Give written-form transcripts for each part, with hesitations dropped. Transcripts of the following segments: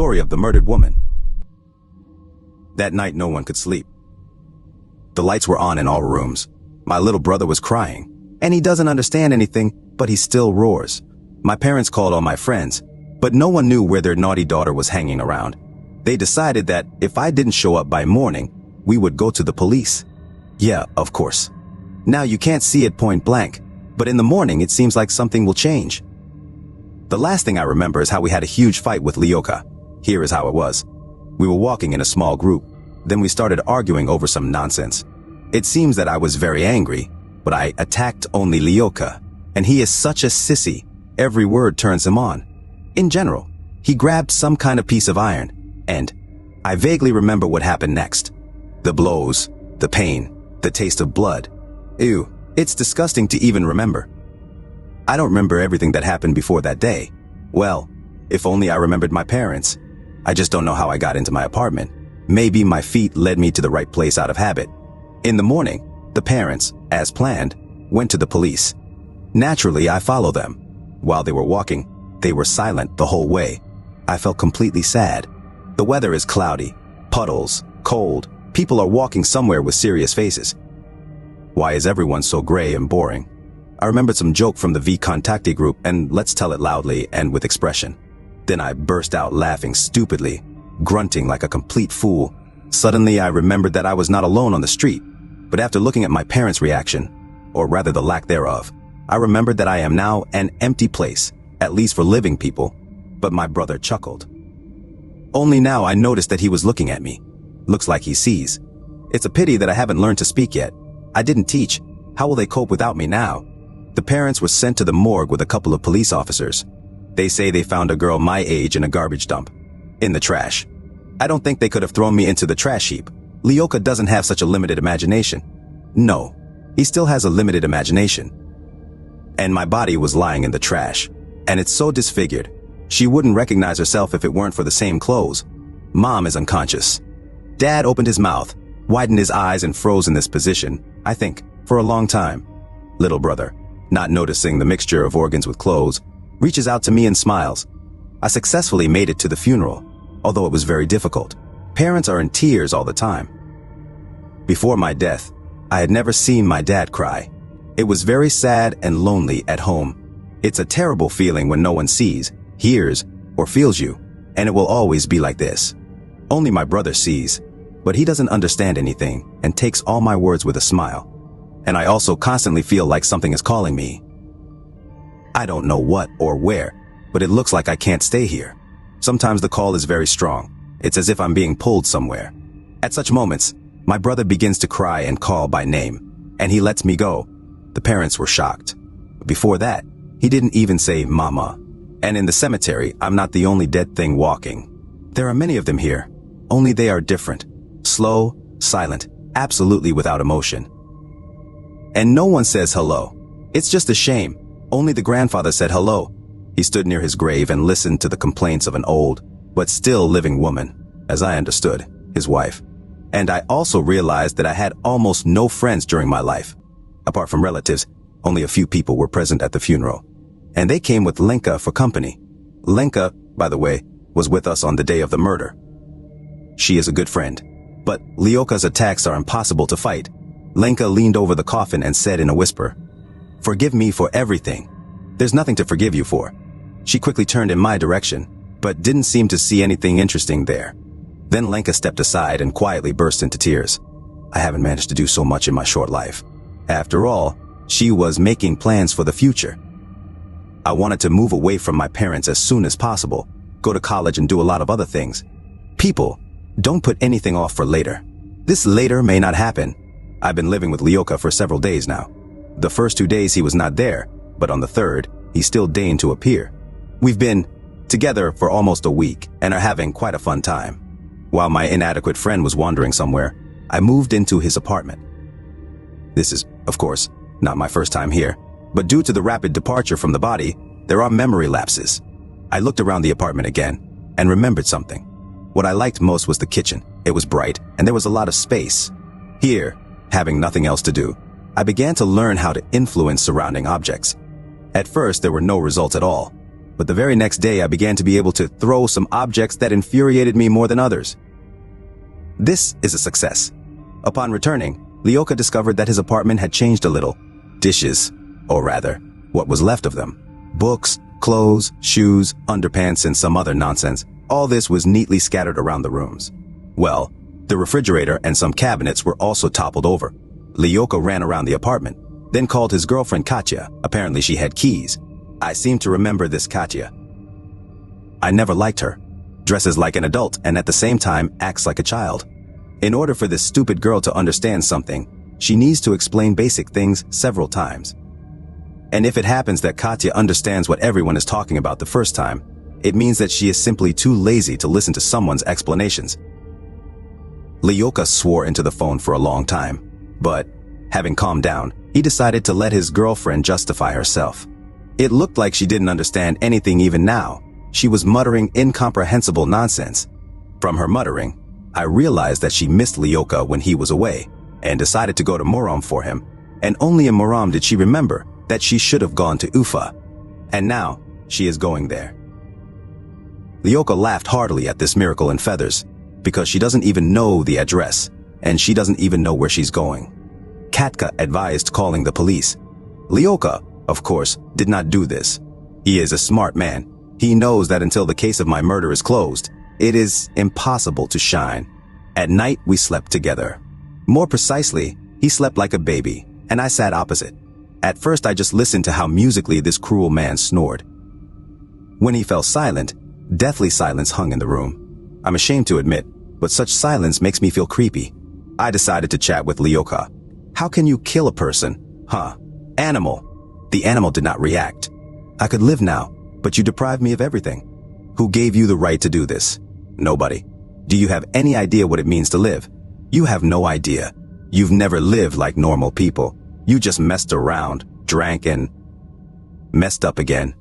story of the murdered woman. That night no one could sleep. The lights were on in all rooms. My little brother was crying, and he doesn't understand anything, but he still roars. My parents called all my friends, but no one knew where their naughty daughter was hanging around. They decided that if I didn't show up by morning, we would go to the police. Yeah, of course. Now you can't see it point blank, but in the morning it seems like something will change. The last thing I remember is how we had a huge fight with Lyoka. Here is how it was. We were walking in a small group. Then we started arguing over some nonsense. It seems that I was very angry, but I attacked only Lyoka, and he is such a sissy. Every word turns him on. In general, he grabbed some kind of piece of iron, and I vaguely remember what happened next. The blows, the pain, the taste of blood. Ew, it's disgusting to even remember. I don't remember everything that happened before that day. Well, if only I remembered my parents. I just don't know how I got into my apartment. Maybe my feet led me to the right place out of habit. In the morning, the parents, as planned, went to the police. Naturally, I followed them. While they were walking, they were silent the whole way. I felt completely sad. The weather is cloudy, puddles, cold. People are walking somewhere with serious faces. Why is everyone so gray and boring? I remembered some joke from the V Contacti group, and let's tell it loudly and with expression. Then I burst out laughing stupidly, grunting like a complete fool. Suddenly I remembered that I was not alone on the street, but after looking at my parents' reaction, or rather the lack thereof, I remembered that I am now an empty place, at least for living people. But my brother chuckled. Only now I noticed that he was looking at me. Looks like he sees. It's a pity that I haven't learned to speak yet. I didn't teach. How will they cope without me now? The parents were sent to the morgue with a couple of police officers. They say they found a girl my age in a garbage dump. In the trash. I don't think they could have thrown me into the trash heap. Lyoka doesn't have such a limited imagination. No, he still has a limited imagination. And my body was lying in the trash. And it's so disfigured. She wouldn't recognize herself if it weren't for the same clothes. Mom is unconscious. Dad opened his mouth, widened his eyes and froze in this position, I think, for a long time. Little brother, not noticing the mixture of organs with clothes, reaches out to me and smiles. I successfully made it to the funeral, although it was very difficult. Parents are in tears all the time. Before my death, I had never seen my dad cry. It was very sad and lonely at home. It's a terrible feeling when no one sees, hears, or feels you, and it will always be like this. Only my brother sees, but he doesn't understand anything and takes all my words with a smile. And I also constantly feel like something is calling me. I don't know what or where, but it looks like I can't stay here. Sometimes the call is very strong. It's as if I'm being pulled somewhere. At such moments, my brother begins to cry and call by name, and he lets me go. The parents were shocked. Before that, he didn't even say mama. And in the cemetery, I'm not the only dead thing walking. There are many of them here, only they are different. Slow, silent, absolutely without emotion. And no one says hello. It's just a shame. Only the grandfather said hello. He stood near his grave and listened to the complaints of an old, but still living woman, as I understood, his wife. And I also realized that I had almost no friends during my life. Apart from relatives, only a few people were present at the funeral. And they came with Lenka for company. Lenka, by the way, was with us on the day of the murder. She is a good friend. But Lyoka's attacks are impossible to fight. Lenka leaned over the coffin and said in a whisper, "Forgive me for everything. There's nothing to forgive you for." She quickly turned in my direction, but didn't seem to see anything interesting there. Then Lenka stepped aside and quietly burst into tears. I haven't managed to do so much in my short life. After all, she was making plans for the future. I wanted to move away from my parents as soon as possible, go to college and do a lot of other things. People, don't put anything off for later. This later may not happen. I've been living with Lyoka for several days now. The first 2 days he was not there, but on the third, he still deigned to appear. We've been together for almost a week and are having quite a fun time. While my inadequate friend was wandering somewhere, I moved into his apartment. This is, of course, not my first time here, but due to the rapid departure from the body, there are memory lapses. I looked around the apartment again and remembered something. What I liked most was the kitchen. It was bright and there was a lot of space. Here, having nothing else to do, I began to learn how to influence surrounding objects. At first, there were no results at all, but the very next day I began to be able to throw some objects that infuriated me more than others. This is a success. Upon returning, Lyoka discovered that his apartment had changed a little. Dishes, or rather, what was left of them. Books, clothes, shoes, underpants, and some other nonsense. All this was neatly scattered around the rooms. Well, the refrigerator and some cabinets were also toppled over. Lyoka ran around the apartment, then called his girlfriend Katya. Apparently she had keys. I seem to remember this Katya. I never liked her. Dresses like an adult and at the same time acts like a child. In order for this stupid girl to understand something, she needs to explain basic things several times. And if it happens that Katya understands what everyone is talking about the first time, it means that she is simply too lazy to listen to someone's explanations. Lyoka swore into the phone for a long time, but, having calmed down, he decided to let his girlfriend justify herself. It looked like she didn't understand anything even now. She was muttering incomprehensible nonsense. From her muttering, I realized that she missed Lyoka when he was away, and decided to go to Murom for him, and only in Murom did she remember that she should have gone to Ufa, and now she is going there. Lyoka laughed heartily at this miracle in feathers, because she doesn't even know the address, and she doesn't even know where she's going. Katka advised calling the police. Lyoka, of course, did not do this. He is a smart man. He knows that until the case of my murder is closed, it is impossible to shine. At night, we slept together. More precisely, he slept like a baby, and I sat opposite. At first, I just listened to how musically this cruel man snored. When he fell silent, deathly silence hung in the room. I'm ashamed to admit, but such silence makes me feel creepy. I decided to chat with Lyoka. How can you kill a person? Huh? Animal. The animal did not react. I could live now, but you deprived me of everything. Who gave you the right to do this? Nobody. Do you have any idea what it means to live? You have no idea. You've never lived like normal people. You just messed around, drank, and messed up again.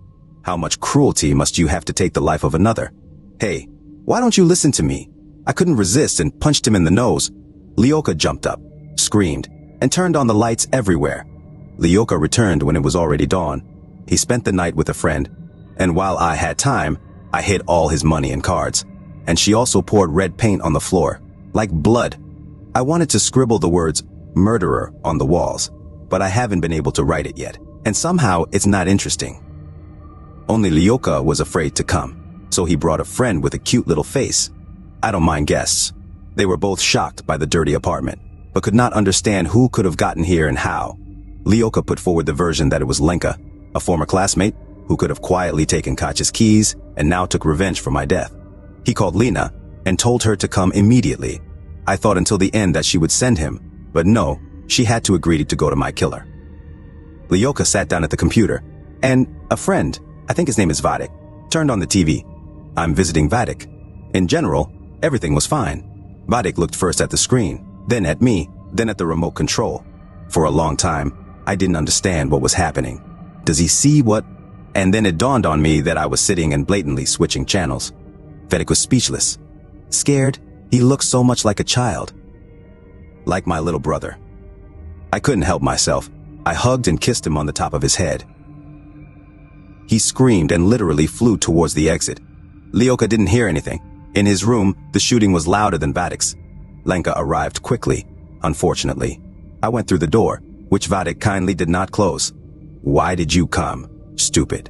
How much cruelty must you have to take the life of another? Hey, why don't you listen to me? I couldn't resist and punched him in the nose. Lyoka jumped up, screamed, and turned on the lights everywhere. Lyoka returned when it was already dawn. He spent the night with a friend, and while I had time, I hid all his money and cards. And she also poured red paint on the floor, like blood. I wanted to scribble the words murderer on the walls, but I haven't been able to write it yet, and somehow it's not interesting. Only Lyoka was afraid to come, so he brought a friend with a cute little face. I don't mind guests. They were both shocked by the dirty apartment, but could not understand who could have gotten here and how. Lyoka put forward the version that it was Lenka, a former classmate who could have quietly taken Katya's keys and now took revenge for my death. He called Lena and told her to come immediately. I thought until the end that she would send him, but no, she had to agree to go to my killer. Lyoka sat down at the computer, and a friend, I think his name is Vadik, turned on the TV. I'm visiting Vadik. In general, everything was fine. Vadik looked first at the screen, then at me, then at the remote control. For a long time, I didn't understand what was happening. Does he see what? And then it dawned on me that I was sitting and blatantly switching channels. Vadik was speechless. Scared, he looked so much like a child. Like my little brother. I couldn't help myself. I hugged and kissed him on the top of his head. He screamed and literally flew towards the exit. Lyoka didn't hear anything. In his room, the shooting was louder than Vadik's. Lenka arrived quickly, unfortunately. I went through the door, which Vadik kindly did not close. Why did you come? Stupid.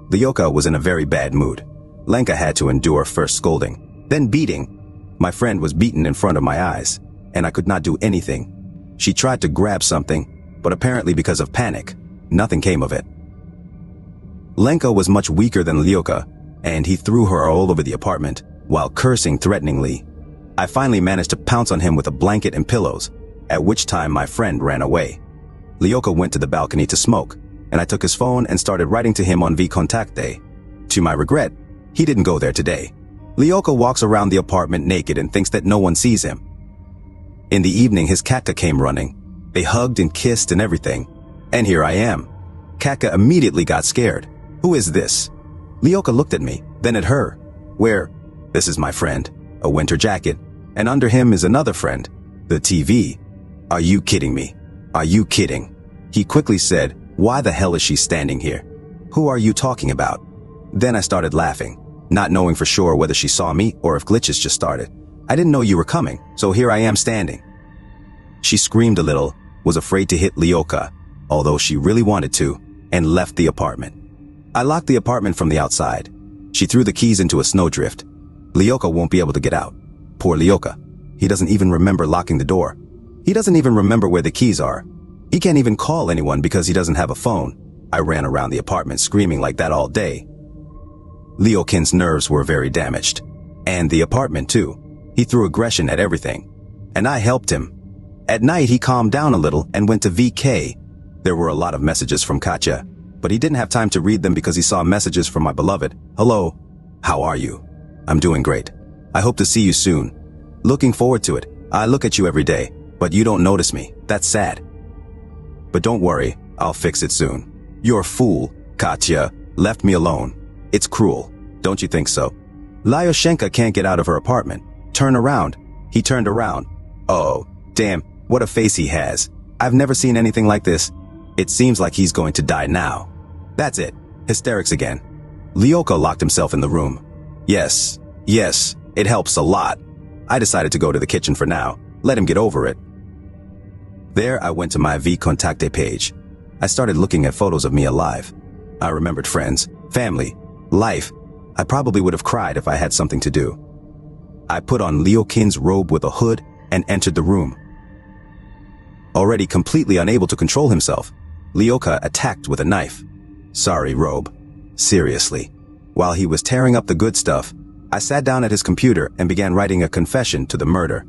Lyoka was in a very bad mood. Lenka had to endure first scolding, then beating. My friend was beaten in front of my eyes, and I could not do anything. She tried to grab something, but apparently because of panic, nothing came of it. Lenka was much weaker than Lyoka, and he threw her all over the apartment, while cursing threateningly. I finally managed to pounce on him with a blanket and pillows, at which time my friend ran away. Lyoka went to the balcony to smoke, and I took his phone and started writing to him on vContacte. To my regret, he didn't go there today. Lyoka walks around the apartment naked and thinks that no one sees him. In the evening, his Katka came running. They hugged and kissed and everything. And here I am. Katka immediately got scared. Who is this? Lyoka looked at me, then at her. Where? This is my friend. A winter jacket. And under him is another friend. The TV. Are you kidding me? Are you kidding? He quickly said, why the hell is she standing here? Who are you talking about? Then I started laughing, not knowing for sure whether she saw me or if glitches just started. I didn't know you were coming, so here I am standing. She screamed a little, was afraid to hit Lyoka, although she really wanted to, and left the apartment. I locked the apartment from the outside. She threw the keys into a snowdrift. Lyoka won't be able to get out. Poor Lyoka. He doesn't even remember locking the door. He doesn't even remember where the keys are. He can't even call anyone because he doesn't have a phone. I ran around the apartment screaming like that all day. Lyokin's nerves were very damaged. And the apartment too. He threw aggression at everything. And I helped him. At night he calmed down a little and went to VK. There were a lot of messages from Katya, but he didn't have time to read them because he saw messages from my beloved. Hello. How are you? I'm doing great. I hope to see you soon. Looking forward to it. I look at you every day, but you don't notice me. That's sad. But don't worry, I'll fix it soon. You're a fool, Katya. Left me alone. It's cruel. Don't you think so? Lyoshenka can't get out of her apartment. Turn around. He turned around. Oh, damn, what a face he has. I've never seen anything like this. It seems like he's going to die now. That's it. Hysterics again. Lyoka locked himself in the room. Yes, it helps a lot. I decided to go to the kitchen for now. Let him get over it. There I went to my V-Contacte page. I started looking at photos of me alive. I remembered friends, family, life. I probably would have cried if I had something to do. I put on Lyokin's robe with a hood and entered the room. Already completely unable to control himself, Lyoka attacked with a knife. Sorry, robe. Seriously. While he was tearing up the good stuff, I sat down at his computer and began writing a confession to the murder.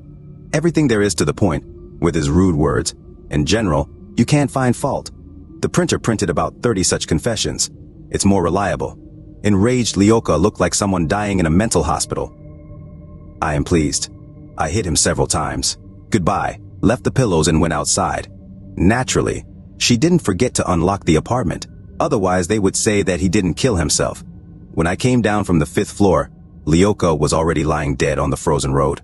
Everything there is to the point, with his rude words. In general, you can't find fault. The printer printed about 30 such confessions. It's more reliable. Enraged Lyoka looked like someone dying in a mental hospital. I am pleased. I hit him several times. Goodbye, left the pillows and went outside. Naturally, she didn't forget to unlock the apartment. Otherwise, they would say that he didn't kill himself. When I came down from the 5th floor, Lyoka was already lying dead on the frozen road.